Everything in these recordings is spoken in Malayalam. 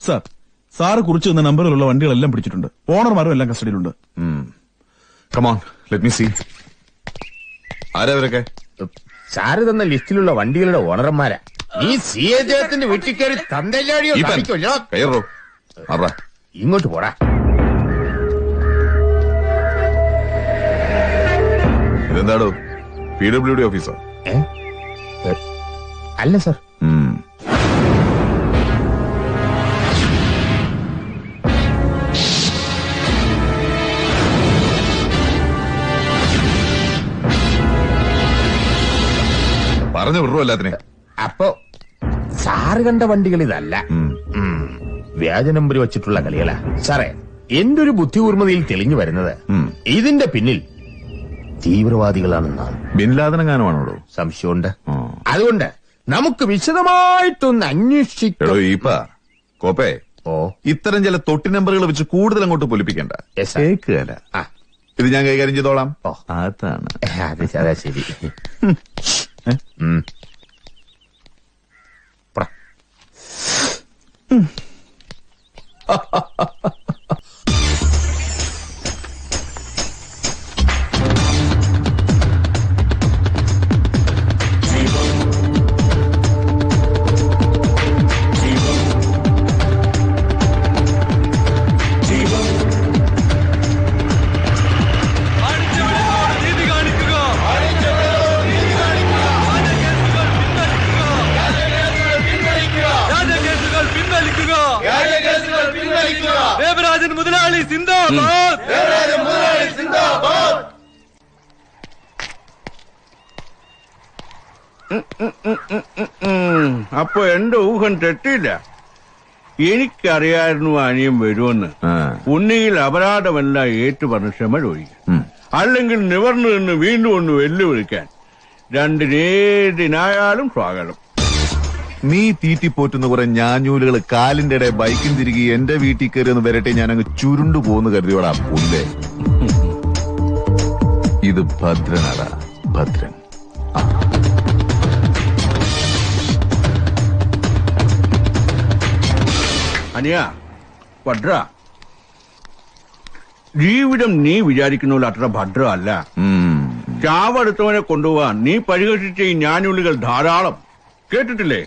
സാർ, സാറ് കുറിച്ച് തന്ന നമ്പറിലുള്ള വണ്ടികളെല്ലാം പിടിച്ചിട്ടുണ്ട്. ഓണർമാരും എല്ലാം കസ്റ്റഡിയിലുണ്ട്. Come on, let me see. ആരവരൊക്കെ? സാറ് തന്ന ലിസ്റ്റിലുള്ള വണ്ടികളുടെ ഓണർമാരാ. ഈ സി എ ജയത്തിന്റെ വീട്ടിൽ കയറി തന്തല്ലാടിയോ കയറോ? ഇങ്ങോട്ട് പോടാ. ഇതെന്താടോ, PWD ഓഫീസോ? അല്ല സാർ. പറഞ്ഞു വിടുവോ എല്ലാത്തിനെ? അപ്പൊ സാറ് കണ്ട വണ്ടികൾ ഇതല്ല, വ്യാജ നമ്പർ വെച്ചിട്ടുള്ള കളികളാ സാറേ. എന്റെ ഒരു ബുദ്ധികൂർമ്മതയിൽ തെളിഞ്ഞു വരുന്നത് ഇതിന്റെ പിന്നിൽ തീവ്രവാദികളാണെന്നാണ്. ബിൻലാദനെങ്ങാനുമാണോ? സംശയമുണ്ട്. അതുകൊണ്ട് നമുക്ക് വിശദമായിട്ടൊന്ന് അന്വേഷിക്കോ. കോപ്പേ, ഇത്തരം ചില തൊട്ടി നമ്പറുകൾ വെച്ച് കൂടുതൽ അങ്ങോട്ട് പൊലിപ്പിക്കണ്ട. കേൾക്കുകയല്ല. ഇത് ഞാൻ കൈകാര്യം ചെയ്തോളാം. അതാണ്. അതെ, ശരി. ദേവരാജൻ മുതലാളി സിന്ദാബാദ്! അപ്പൊ എന്റെ ഊഹം തെറ്റില്ല. എനിക്കറിയായിരുന്നു അനിയൻ വരുമെന്ന്. ഉണ്ണിയിൽ അപരാധമെല്ലാം ഏറ്റുപറഞ്ഞ് ക്ഷമ ചോദിക്കും. അല്ലെങ്കിൽ നിവർന്നു നിന്ന് വീണ്ടും ഒന്ന് വെല്ലുവിളിക്കാൻ. രണ്ടിനേതിനായാലും സ്വാഗതം. നീ തീറ്റിപ്പോറ്റുന്ന കുറെ ഞാഞ്ഞൂലുകൾ കാലിന്റെ ഇടയിൽ ബൈക്കും തിരികെ എന്റെ വീട്ടിൽ കയറി ഒന്ന് വരട്ടെ, ഞാനങ്ങ് ചുരുണ്ടു പോകുന്നു കരുതിയോടാ പുല്ലേ. ഇത് ഭദ്രനാടാ, ഭദ്രൻ. അനിയ ഭദ്ര, ജീവിതം നീ വിചാരിക്കുന്ന പോലെ അത്ര ഭദ്ര അല്ല. ചാവടുത്തവനെ കൊണ്ടുപോവാൻ നീ പരിഹസിച്ച ഈ ഞാഞ്ഞൂലുകൾ ധാരാളം. കേട്ടിട്ടില്ലേ?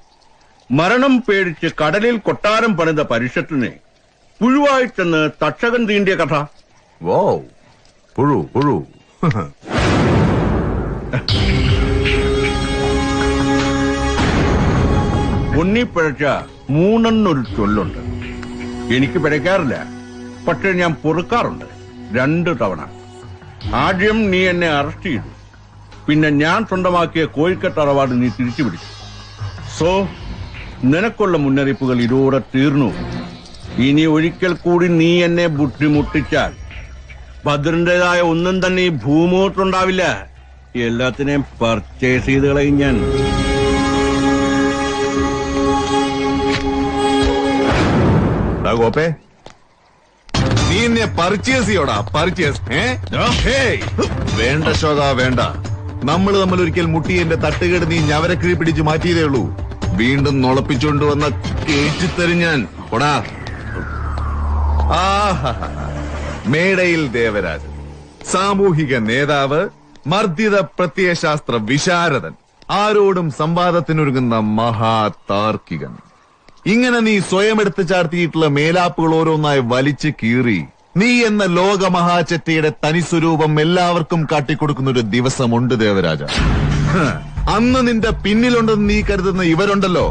മരണം പേടിച്ച് കടലിൽ കൊട്ടാരം പണിത പരിഷത്തിനെ പുഴുവായിട്ടെന്ന് തക്ഷകൻ തീണ്ടിയ കഥ. വോ, പുഴു പുഴു. ഉണ്ണി പിഴച്ച മൂന്നെണ്ണൊരു ചൊല്ലുണ്ട്. എനിക്ക് പിഴയ്ക്കാറില്ല, പക്ഷെ ഞാൻ പൊറുക്കാറുണ്ട് 2 തവണ. ആദ്യം നീ എന്നെ അറസ്റ്റ് ചെയ്തു, പിന്നെ ഞാൻ സ്വന്തമാക്കിയ കോഴിക്കട്ട് അവാർഡ് നീ തിരിച്ചു പിടിച്ചു. സോ നിനക്കുള്ള മുന്നറിയിപ്പുകൾ ഇതോടെ തീർന്നു. ഇനി ഒരിക്കൽ കൂടി നീ എന്നെ ബുദ്ധിമുട്ടിച്ചാൽ ഭദ്രന്റേതായ ഒന്നും തന്നെ ഈ ഭൂമുഖത്തുണ്ടാവില്ല. എല്ലാത്തിനെയും പർച്ചേസ് ചെയ്ത് കളയും ഞാൻ. ഗോപേ, നീ എന്നെ പർച്ചേസ് ചെയ്യോടാ, പർച്ചേസ്. വേണ്ട ശോക, വേണ്ട. നമ്മൾ തമ്മിൽ ഒരിക്കൽ മുട്ടി എന്റെ തട്ടുകേട് നീ ഞവരക്കിഴി പിടിച്ച് മാറ്റിയതേ ഉള്ളൂ. വീണ്ടും നുളപ്പിച്ചുകൊണ്ട് വന്ന കേറ്റിത്തരും ഞാൻ. കൊടാ. മേടയിൽ ദേവരാജൻ, സാമൂഹിക നേതാവ്, മർദ്ദിത പ്രത്യയശാസ്ത്ര വിശാരദൻ, ആരോടും സംവാദത്തിനൊരുങ്ങുന്ന മഹാതാർക്കികൻ. ഇങ്ങനെ നീ സ്വയം എടുത്തു ചാർത്തിയിട്ടുള്ള മേലാപ്പുകൾ ഓരോന്നായി വലിച്ചു കീറി നീ എന്ന ലോകമഹാചറ്റയുടെ തനിസ്വരൂപം എല്ലാവർക്കും കാട്ടിക്കൊടുക്കുന്ന ഒരു ദിവസമുണ്ട് ദേവരാജ. അന്ന് നിന്റെ പിന്നിലുണ്ടെന്ന് നീ കരുതുന്ന ഇവരുണ്ടല്ലോ,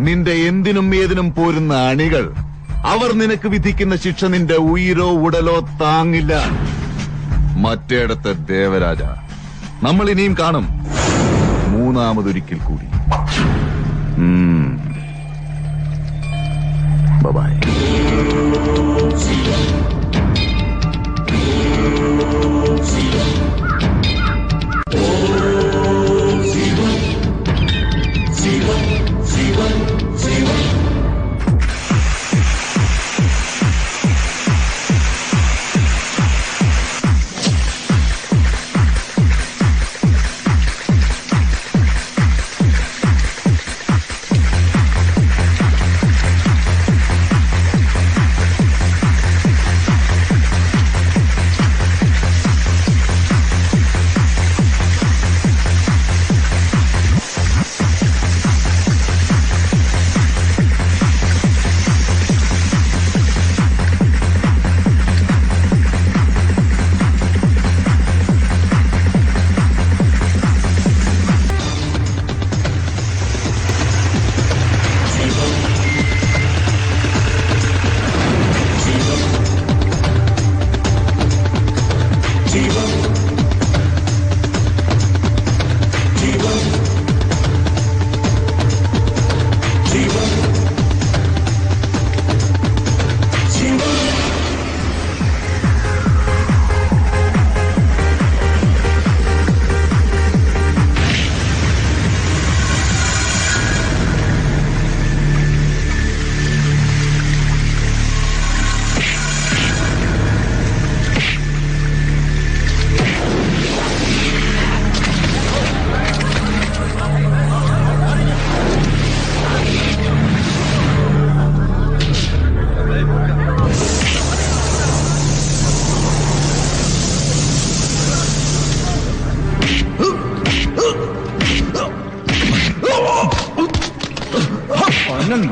നിന്റെ എന്തിനും ഏതിനും പോരുന്ന അണികൾ. അവർ നിനക്ക് വിധിക്കുന്ന ശിക്ഷ നിന്റെ ഉയിരോ ഉടലോ താങ്ങില്ല. മറ്റേടത്ത് ദേവരാജ, നമ്മൾ ഇനിയും കാണും മൂന്നാമതൊരിക്കൽ കൂടി. ബൈ.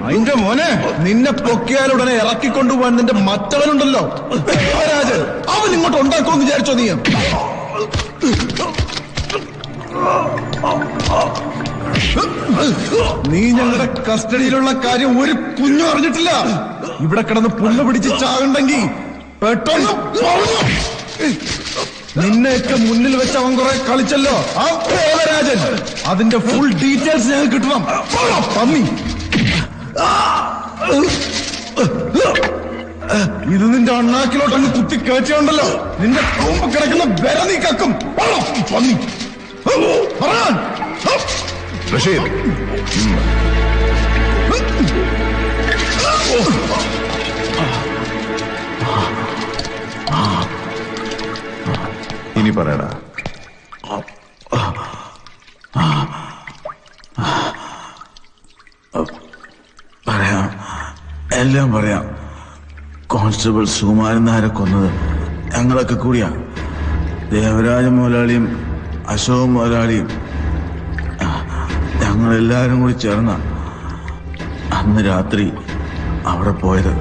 നിന്റെ മോനെ നിന്നെ പൊക്കിയാലുടനെ ഇറക്കിക്കൊണ്ടുപോകാൻ നിന്റെ മറ്റവനുണ്ടല്ലോ ദേവരാജൻ, അവൻ ഇങ്ങോട്ട് ഉണ്ടാക്കുമെന്ന് വിചാരിച്ചോ നീ? നീ ഞങ്ങളുടെ കസ്റ്റഡിയിലുള്ള കാര്യം ഒരു കുഞ്ഞു അറിഞ്ഞിട്ടില്ല. ഇവിടെ കിടന്ന് പുല്ല് പിടിച്ച് ചാകണ്ടെങ്കിൽ പെട്ടെന്ന് പറഞ്ഞു. നിന്നെയൊക്കെ മുന്നിൽ വെച്ച് അവൻ കുറെ കളിച്ചല്ലോ ആ ദേവരാജൻ. അതിന്റെ ഫുൾ ഡീറ്റെയിൽസ് ഞങ്ങൾക്ക് കിട്ടണം. പന്നി, ഇത് നിന്റെ അണ്ണാക്കിലോട്ട് അങ്ങ് കുത്തി കയറ്റിയുണ്ടല്ലോ, നിന്റെ കൊമ്പ് കിടക്കുന്ന വിര നീ കക്കും. പന്നി പറയാൻ ബഷീർ, ഇനി പറയടാ. പറയാം, എല്ലാം പറയാം. കോൺസ്റ്റബിൾ സുകുമാരൻ നായരെ കൊന്നത് ഞങ്ങളൊക്കെ കൂടിയാ. ദേവരാജ മുതലാളിയും അശോക് മുതലാളിയും ഞങ്ങളെല്ലാരും കൂടി ചേർന്ന അന്ന് രാത്രി അവിടെ പോയത്.